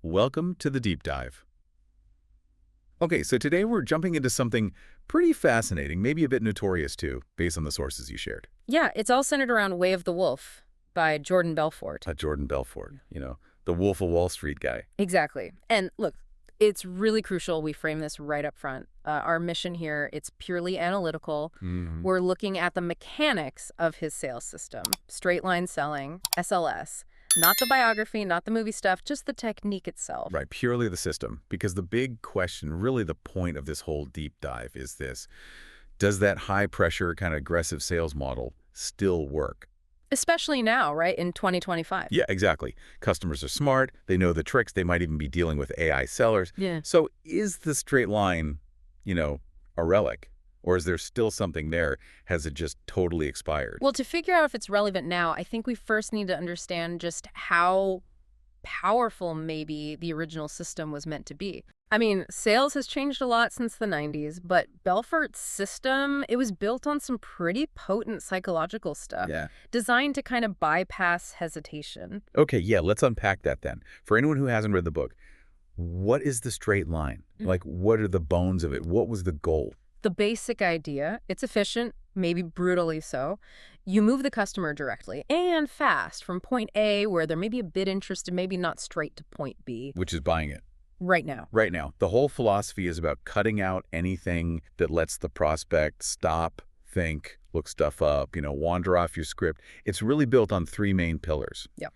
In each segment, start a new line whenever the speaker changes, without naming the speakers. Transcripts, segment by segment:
Welcome to the deep dive. Okay, so today we're jumping into something pretty fascinating, maybe a bit notorious too, based on the sources you shared.
Yeah, it's all centered around Way of the Wolf by Jordan Belfort.
Jordan Belfort, the Wolf of Wall Street guy.
Exactly. And look, it's really crucial we frame this right up front. Our mission here, it's purely analytical. We're looking at the mechanics of his sales system, straight line selling, SLS. Not the biography, not the movie stuff, just the technique itself.
Right, purely the system. Because the big question, really the point of this whole deep dive is this. Does that high-pressure, kind of aggressive sales model still work?
Especially now, right, in 2025.
Yeah, exactly. Customers are smart. They know the tricks. They might even be dealing with AI sellers.
Yeah.
So is the straight line, a relic? Or is there still something there? Has it just totally expired?
Well, to figure out if it's relevant now, I think we first need to understand just how powerful maybe the original system was meant to be. I mean, sales has changed a lot since the 90s, but Belfort's system, it was built on some pretty potent psychological stuff.
Yeah.
Designed to kind of bypass hesitation.
Okay, yeah, let's unpack that then. For anyone who hasn't read the book, what is the straight line? Like, what are the bones of it? What was the goal?
The basic idea, it's efficient, maybe brutally so. You move the customer directly and fast from point A, where they're maybe a bit interested, maybe not straight to point B.
Which is buying it.
Right now.
Right now. The whole philosophy is about cutting out anything that lets the prospect stop, think, look stuff up, wander off your script. It's really built on three main pillars.
Yeah.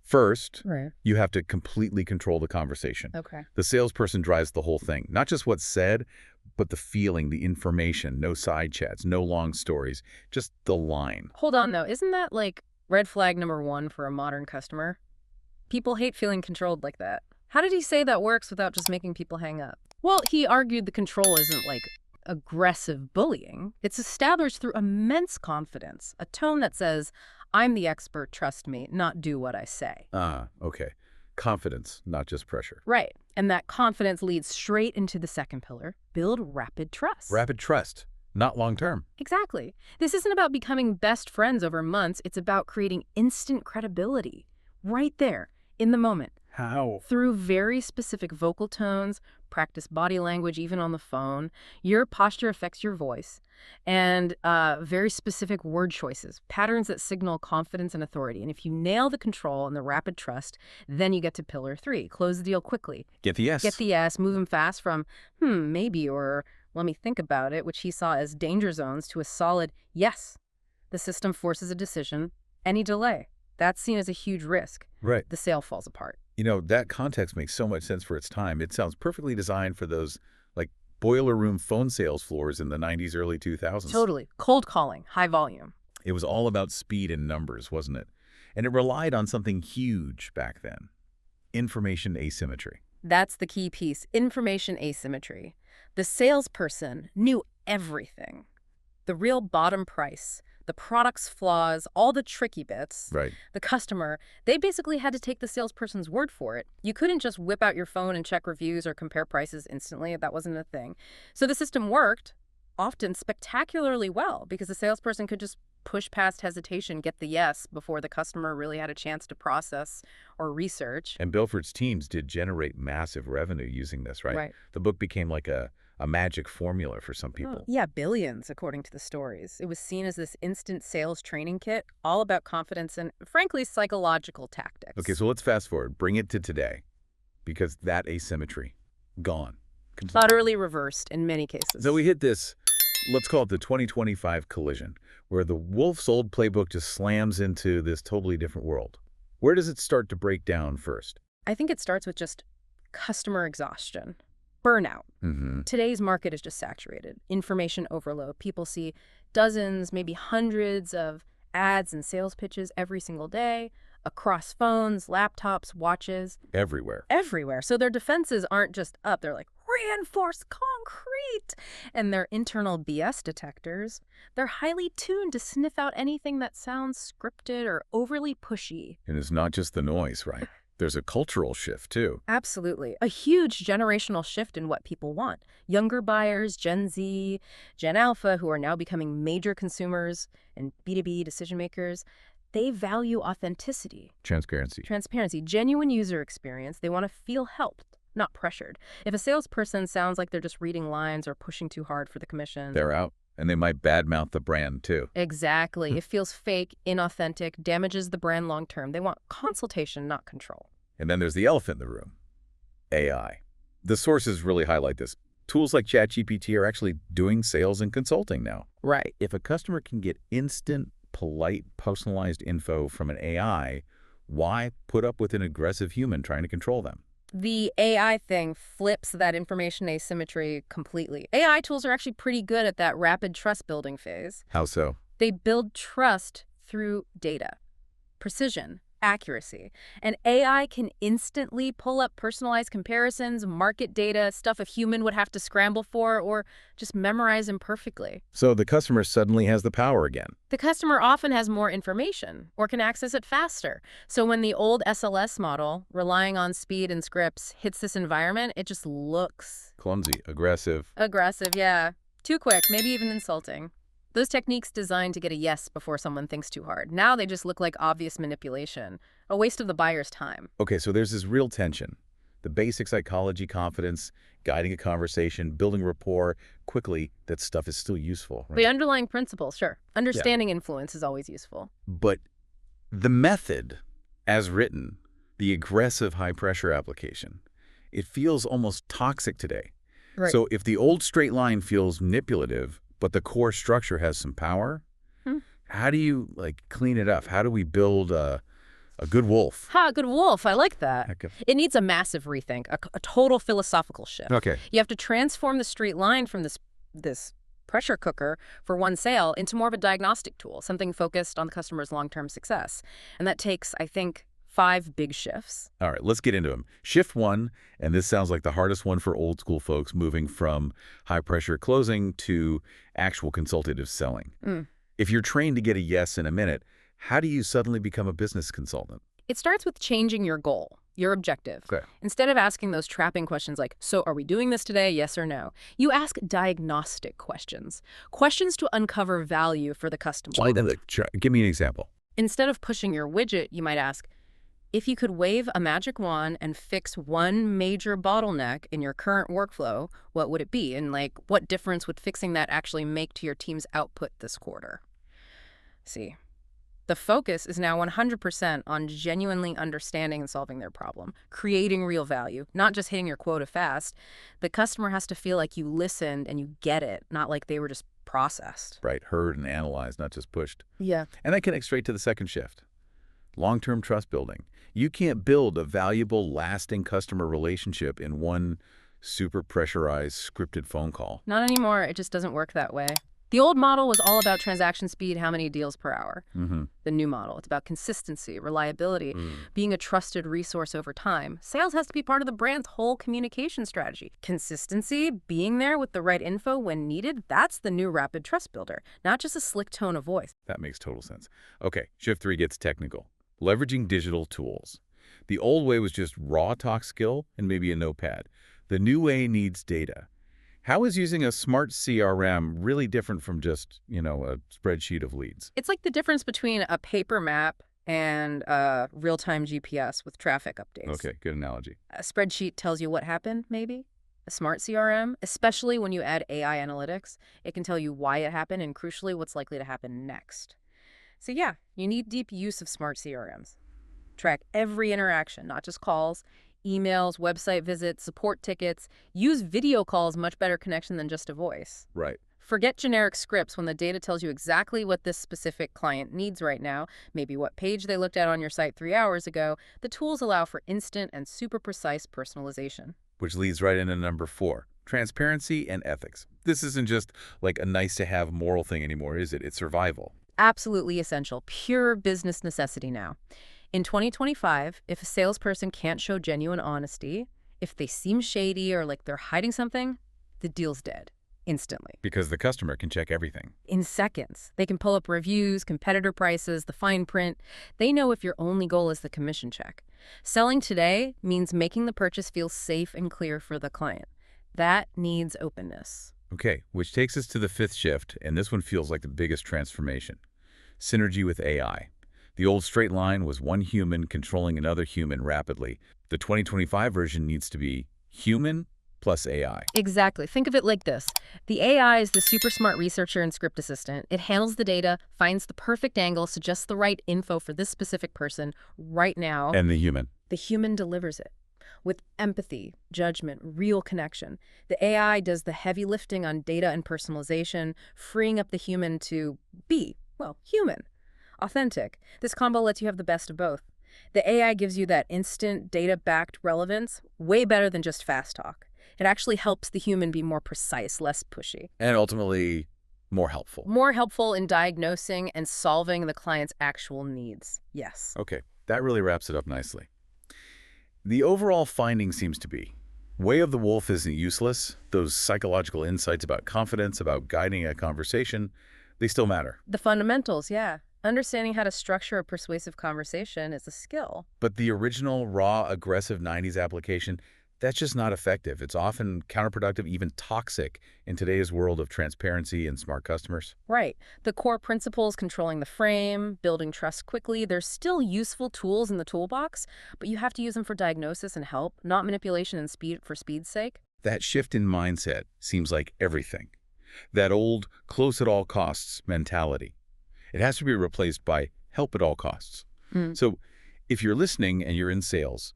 First,
Right.
you have to completely control the conversation.
Okay.
The salesperson drives the whole thing, not just what's said, but the feeling, the information, no side chats, no long stories, just the line.
Hold on, though. Isn't that like red flag number one for a modern customer? People hate feeling controlled like that. How did he say that works without just making people hang up? Well, he argued the control isn't like aggressive bullying. It's established through immense confidence, a tone that says, I'm the expert, trust me, not do what I say.
Ah, okay. Confidence, not just pressure.
Right. And that confidence leads straight into the second pillar, build rapid trust.
Rapid trust, not long-term.
Exactly. This isn't about becoming best friends over months. It's about creating instant credibility. Right there, in the moment.
How?
Through very specific vocal tones, practice body language even on the phone. Your posture affects your voice. And very specific word choices, patterns that signal confidence and authority. And if you nail the control and the rapid trust, then you get to pillar 3, close the deal quickly.
Get the yes.
Get the yes, move him fast from, maybe, or let me think about it, which he saw as danger zones, to a solid yes. The system forces a decision. Any delay, that's seen as a huge risk.
Right.
The sale falls apart.
That context makes so much sense for its time. It sounds perfectly designed for those, boiler room phone sales floors in the 90s, early 2000s.
Totally. Cold calling, high volume.
It was all about speed and numbers, wasn't it? And it relied on something huge back then. Information asymmetry.
That's the key piece, information asymmetry. The salesperson knew everything. The real bottom price, the product's flaws, all the tricky bits.
Right.
The customer, they basically had to take the salesperson's word for it. You couldn't just whip out your phone and check reviews or compare prices instantly. That wasn't a thing. So the system worked, often spectacularly well, because the salesperson could just push past hesitation, get the yes before the customer really had a chance to process or research.
And Belfort's teams did generate massive revenue using this, right?
Right.
The book became like a magic formula for some people.
Yeah, billions, according to the stories. It was seen as this instant sales training kit, all about confidence and, frankly, psychological tactics.
Okay, so let's fast forward. Bring it to today, because that asymmetry, gone.
Utterly reversed in many cases.
So we hit this, let's call it the 2025 collision, where the Wolf's old playbook just slams into this totally different world. Where does it start to break down first?
I think it starts with just customer exhaustion. Burnout. Today's market is just saturated. Information overload. People see dozens, maybe hundreds of ads and sales pitches every single day, across phones, laptops, watches.
Everywhere.
Everywhere. So their defenses aren't just up. They're like, reinforced concrete. And their internal BS detectors, they're highly tuned to sniff out anything that sounds scripted or overly pushy.
And it's not just the noise, right? There's a cultural shift, too.
Absolutely. A huge generational shift in what people want. Younger buyers, Gen Z, Gen Alpha, who are now becoming major consumers and B2B decision makers, They value authenticity,
Transparency.
genuine user experience. They want to feel helped, not pressured. If a salesperson sounds like they're just reading lines or pushing too hard for the commission.
They're out. And they might badmouth the brand, too.
Exactly. It feels fake, inauthentic, damages the brand long term. They want consultation, not control.
And then there's the elephant in the room, AI. The sources really highlight this. Tools like ChatGPT are actually doing sales and consulting now.
Right.
If a customer can get instant, polite, personalized info from an AI, why put up with an aggressive human trying to control them?
The AI thing flips that information asymmetry completely. AI tools are actually pretty good at that rapid trust building phase.
How so?
They build trust through data, precision, accuracy. And AI can instantly pull up personalized comparisons, market data, stuff a human would have to scramble for or just memorize imperfectly.
So the customer suddenly has the power again.
The customer often has more information or can access it faster. So when the old SLS model, relying on speed and scripts, hits this environment, it just looks
Clumsy, aggressive.
aggressive, yeah. Too quick, maybe even insulting. Those techniques designed to get a yes before someone thinks too hard. Now they just look like obvious manipulation, a waste of the buyer's time.
Okay, so there's this real tension. The basic psychology, confidence, guiding a conversation, building rapport quickly, that stuff is still useful. Right?
The underlying principles, sure. Understanding influence is always useful.
But the method, as written, the aggressive high-pressure application, it feels almost toxic today.
Right.
So if the old straight line feels manipulative, but the core structure has some power, how do you clean it up? How do we build a good wolf?
Good wolf. I like that.
Okay.
It needs a massive rethink, a total philosophical shift.
Okay.
You have to transform the straight line from this pressure cooker for one sale into more of a diagnostic tool, something focused on the customer's long-term success. And that takes, I think, 5 big shifts.
All right, let's get into them. Shift 1, and this sounds like the hardest one for old school folks, moving from high-pressure closing to actual consultative selling. If you're trained to get a yes in a minute, how do you suddenly become a business consultant?
It starts with changing your goal, your objective.
Okay.
Instead of asking those trapping questions like, so are we doing this today, yes or no? You ask diagnostic questions, questions to uncover value for the customer.
Give me an example.
Instead of pushing your widget, you might ask, if you could wave a magic wand and fix one major bottleneck in your current workflow, what would it be? And what difference would fixing that actually make to your team's output this quarter? See, the focus is now 100% on genuinely understanding and solving their problem, creating real value, not just hitting your quota fast. The customer has to feel like you listened and you get it, not like they were just processed.
Right, heard and analyzed, not just pushed.
Yeah.
And that connects straight to the second shift. Long-term trust building. You can't build a valuable, lasting customer relationship in one super pressurized, scripted phone call.
Not anymore. It just doesn't work that way. The old model was all about transaction speed, how many deals per hour. The new model, it's about consistency, reliability, being a trusted resource over time. Sales has to be part of the brand's whole communication strategy. Consistency, being there with the right info when needed, that's the new rapid trust builder, not just a slick tone of voice.
That makes total sense. Okay, shift 3 gets technical. Leveraging digital tools. The old way was just raw talk skill and maybe a notepad. The new way needs data. How is using a smart CRM really different from just, a spreadsheet of leads?
It's like the difference between a paper map and a real-time GPS with traffic updates.
Okay, good analogy.
A spreadsheet tells you what happened, maybe. A smart CRM, especially when you add AI analytics, it can tell you why it happened and, crucially, what's likely to happen next. So yeah, you need deep use of smart CRMs. Track every interaction, not just calls, emails, website visits, support tickets. Use video calls, much better connection than just a voice.
Right.
Forget generic scripts when the data tells you exactly what this specific client needs right now, maybe what page they looked at on your site 3 hours ago. The tools allow for instant and super precise personalization.
Which leads right into number 4, transparency and ethics. This isn't just like a nice-to-have moral thing anymore, is it? It's survival.
Absolutely essential. Pure business necessity now. In 2025, if a salesperson can't show genuine honesty, if they seem shady or like they're hiding something, the deal's dead. Instantly.
Because the customer can check everything.
In seconds. They can pull up reviews, competitor prices, the fine print. They know if your only goal is the commission check. Selling today means making the purchase feel safe and clear for the client. That needs openness.
Okay, which takes us to the 5th shift, and this one feels like the biggest transformation. Synergy with AI. The old straight line was one human controlling another human rapidly. The 2025 version needs to be human plus AI.
Exactly. Think of it like this. The AI is the super smart researcher and script assistant. It handles the data, finds the perfect angle, suggests the right info for this specific person right now.
And the human.
The human delivers it with empathy, judgment, real connection. The AI does the heavy lifting on data and personalization, freeing up the human to be, well, human, authentic. This combo lets you have the best of both. The AI gives you that instant data-backed relevance, way better than just fast talk. It actually helps the human be more precise, less pushy.
And ultimately, more helpful.
More helpful in diagnosing and solving the client's actual needs. Yes.
Okay, that really wraps it up nicely. The overall finding seems to be, way of the wolf isn't useless. Those psychological insights about confidence, about guiding a conversation, they still matter.
The fundamentals, yeah. Understanding how to structure a persuasive conversation is a skill.
But the original, raw, aggressive 90s application, that's just not effective. It's often counterproductive, even toxic in today's world of transparency and smart customers.
Right. The core principles, controlling the frame, building trust quickly, there's still useful tools in the toolbox, but you have to use them for diagnosis and help, not manipulation and speed for speed's sake.
That shift in mindset seems like everything. That old close at all costs mentality. It has to be replaced by help at all costs. So if you're listening and you're in sales,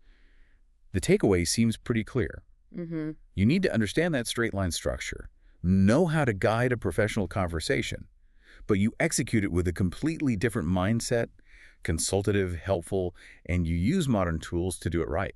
the takeaway seems pretty clear. You need to understand that straight line structure, know how to guide a professional conversation, but you execute it with a completely different mindset, consultative, helpful, and you use modern tools to do it right.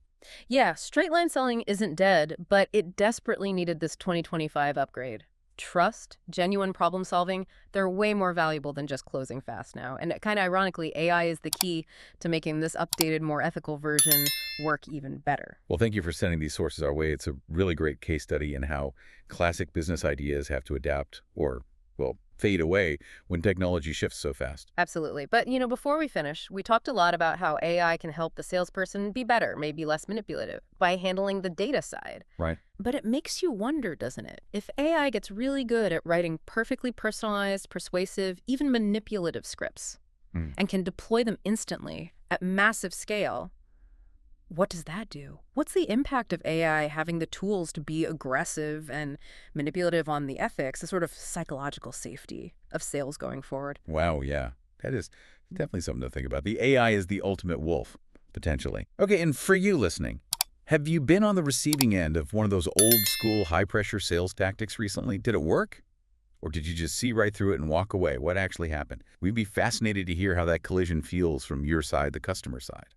Yeah, straight line selling isn't dead, but it desperately needed this 2025 upgrade. Trust, genuine problem solving, they're way more valuable than just closing fast now. And kind of ironically, AI is the key to making this updated, more ethical version work even better.
Well, thank you for sending these sources our way. It's a really great case study in how classic business ideas have to adapt or, well, fade away when technology shifts so fast.
Absolutely. But, before we finish, we talked a lot about how AI can help the salesperson be better, maybe less manipulative, by handling the data side.
Right.
But it makes you wonder, doesn't it? If AI gets really good at writing perfectly personalized, persuasive, even manipulative scripts, and can deploy them instantly at massive scale, what does that do? What's the impact of AI having the tools to be aggressive and manipulative on the ethics, the sort of psychological safety of sales going forward?
Wow, yeah. That is definitely something to think about. The AI is the ultimate wolf, potentially. Okay, and for you listening, have you been on the receiving end of one of those old-school, high-pressure sales tactics recently? Did it work? Or did you just see right through it and walk away? What actually happened? We'd be fascinated to hear how that collision feels from your side, the customer side.